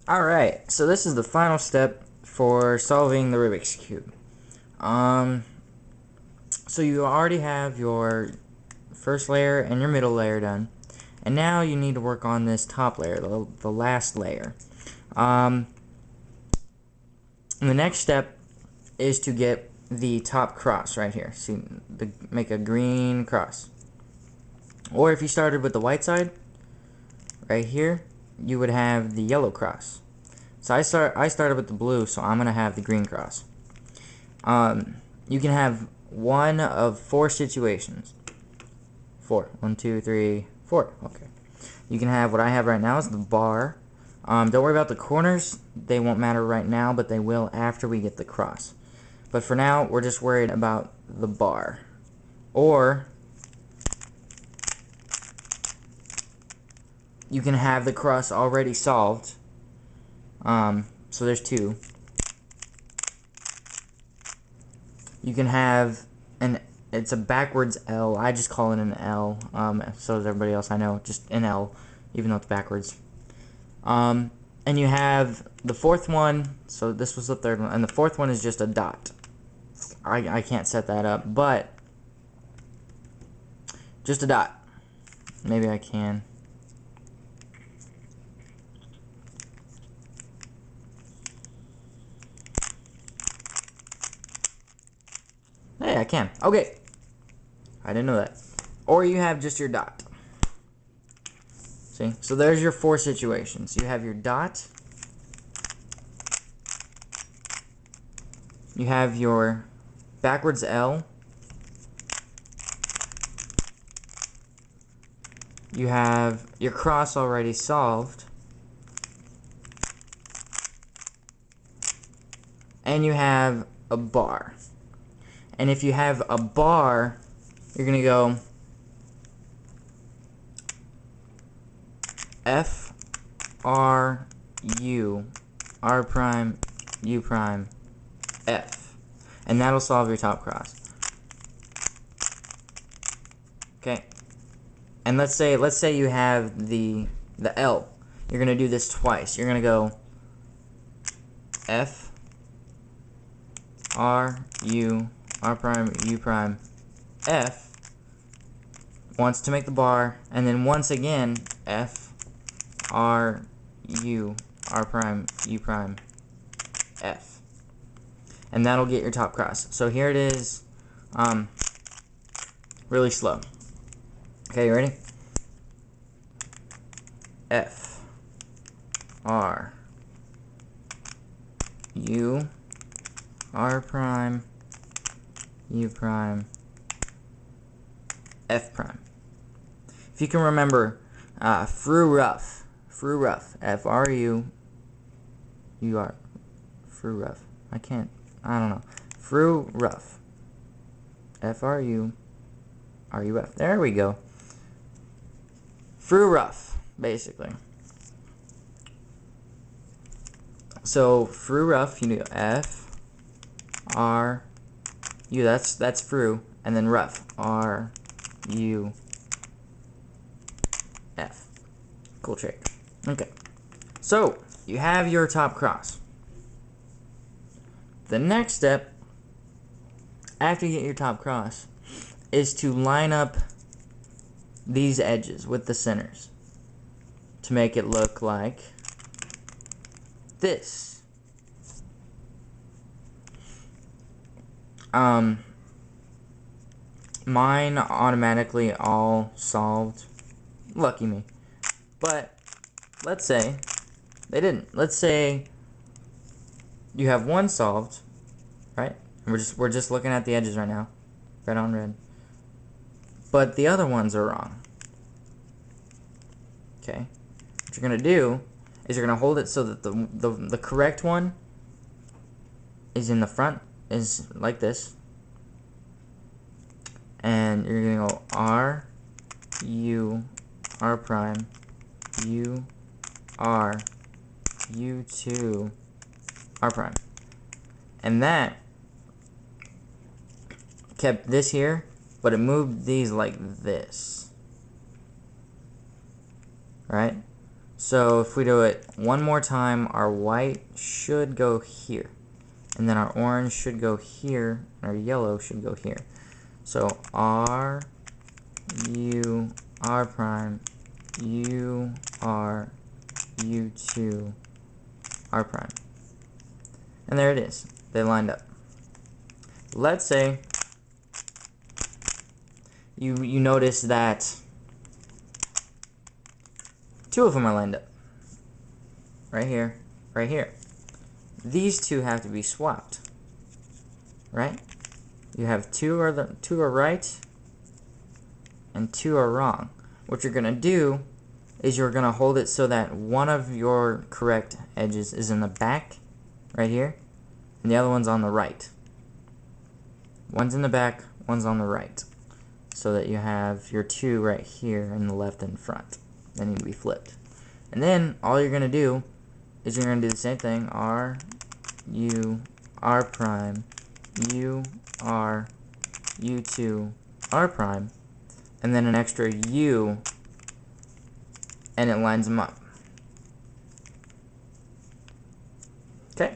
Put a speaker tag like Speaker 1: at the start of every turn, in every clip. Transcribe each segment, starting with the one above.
Speaker 1: Alright, so this is the final step for solving the Rubik's Cube. So you already have your first layer and your middle layer done. And now you need to work on this top layer, the last layer. And the next step is to get the top cross right here. So make a green cross. Or if you started with the white side, right here, you would have the yellow cross. So I started with the blue, so I'm gonna have the green cross. You can have one of 4 situations. 4. 1, 2, 3, 4. Okay. You can have what I have right now is the bar. Don't worry about the corners. They won't matter right now, but they will after we get the cross. But for now, we're just worried about the bar. Or you can have the cross already solved. So there's 2. You can have it's a backwards L. I just call it an L. So does everybody else I know, just an L, even though it's backwards. And you have the 4th one, so this was the 3rd one, and the 4th one is just a dot. I can't set that up, but just a dot. Maybe I can. Hey, I can. Okay. I didn't know that. Or you have just your dot. See? So there's your 4 situations. You have your dot. You have your backwards L. You have your cross already solved. And you have a bar. And if you have a bar, you're going to go F, R, U, R prime, U prime, F. And that'll solve your top cross. Okay. And let's say you have the L. You're going to do this twice. You're going to go F, R, U, R prime, U prime, F, once to make the bar, and then once again, F, R, U, R prime, U prime, F. And that'll get your top cross. So here it is, really slow. Okay, you ready? F, R, U, R prime, U prime, F prime. If you can remember, fru rough, F-R-U, U-R, fru rough. I don't know. Fru rough, F-R-U, R-U-F. There we go. Fru rough, basically. So fru rough, you do F, R, U. That's fru, and then rough, R, U, F. Cool trick. Okay. So you have your top cross. The next step, after you get your top cross, is to line up these edges with the centers to make it look like this. Mine automatically all solved. Lucky me. But let's say they didn't. Let's say you have one solved, right? We're just looking at the edges right now. Red on red. But the other ones are wrong. Okay. What you're gonna do is you're gonna hold it so that the correct one is in the front, is like this. And you're gonna go R, U, R prime, U, R, U2, R prime. And that kept this here, but it moved these like this. Right? So if we do it one more time, our white should go here. And then our orange should go here, and our yellow should go here. So R, U, R prime, U, R, U2, R prime. And there it is. They lined up. Let's say you notice that two of them are lined up. Right here, right here. These two have to be swapped. Right? You have two are right and two are wrong. What you're going to do is you're going to hold it so that one of your correct edges is in the back, right here, and the other one's on the right. One's in the back, one's on the right. So that you have your two right here in the left and front. They need to be flipped. And then all you're going to do is you're going to do the same thing. R, U, R prime, U, R, U2, R prime, and then an extra U, and it lines them up. Okay,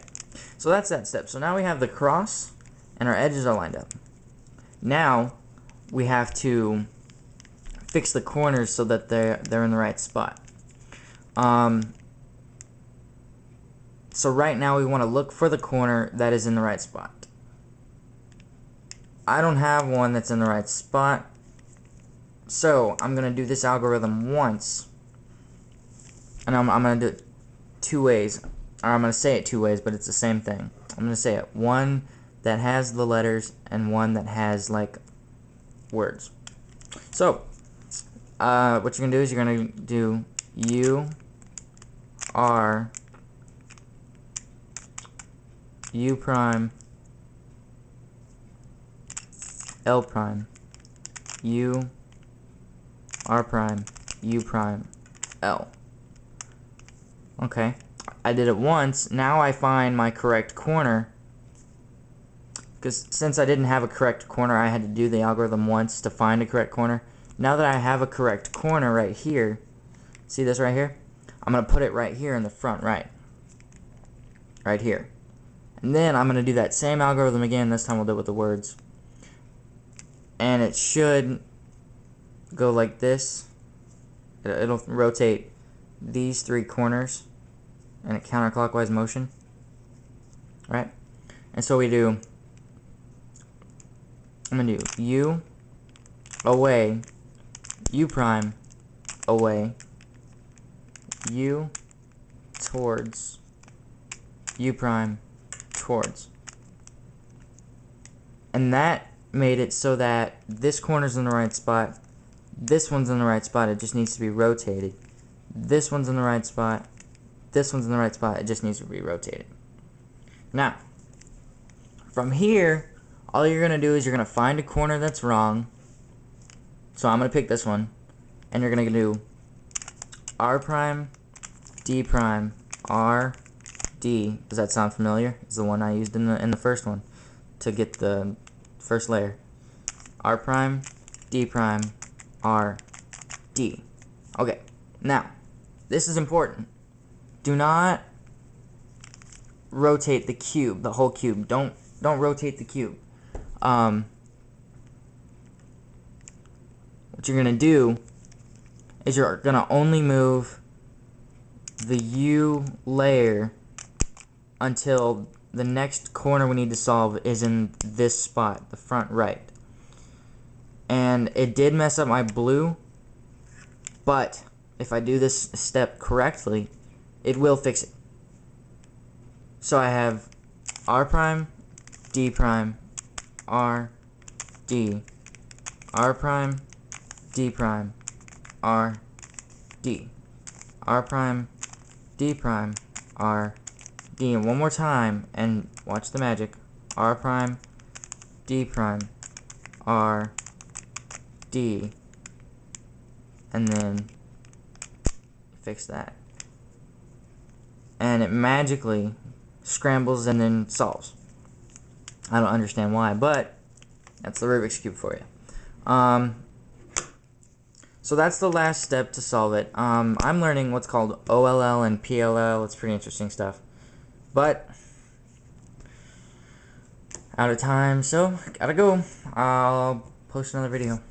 Speaker 1: so that's that step. So now we have the cross, and our edges are lined up. Now we have to fix the corners so that they're in the right spot. So right now we want to look for the corner that is in the right spot. I don't have one that's in the right spot, so I'm going to do this algorithm once, and I'm going to do it two ways, or I'm going to say it two ways, but it's the same thing. I'm going to say it one that has the letters and one that has like words. So what you're going to do is you're going to do U, R, U prime, L prime, U, R prime, U prime, L. Okay, I did it once. Now I find my correct corner, because since I didn't have a correct corner, I had to do the algorithm once to find a correct corner. Now that I have a correct corner right here, see this right here? I'm going to put it right here in the front right. Right here. And then I'm going to do that same algorithm again. This time we'll do it with the words. And it should go like this. It'll rotate these three corners in a counterclockwise motion. Right? And so we do, I'm going to do U, away, U prime, away, U, towards, U prime, towards. And that made it so that this corner's in the right spot, this one's in the right spot, it just needs to be rotated. This one's in the right spot, this one's in the right spot, it just needs to be rotated. Now, from here, all you're going to do is you're going to find a corner that's wrong. So I'm going to pick this one, and you're going to do R prime, D prime, R, D. Does that sound familiar? It's the one I used in the first one to get the first layer. R prime, D prime, R, D. Okay, now, this is important. Do not rotate the cube, the whole cube. Don't rotate the cube. What you're going to do is you're going to only move the U layer until the next corner we need to solve is in this spot, the front right. And it did mess up my blue, but if I do this step correctly, it will fix it. So I have R prime, D prime, R, D, R prime, D prime, R, D, R prime, D prime, R, D. And one more time, and watch the magic. R prime, D prime, R, D, and then fix that. And it magically scrambles and then solves. I don't understand why, but that's the Rubik's Cube for you. So that's the last step to solve it. I'm learning what's called OLL and PLL. It's pretty interesting stuff. But out of time, so gotta go. I'll post another video.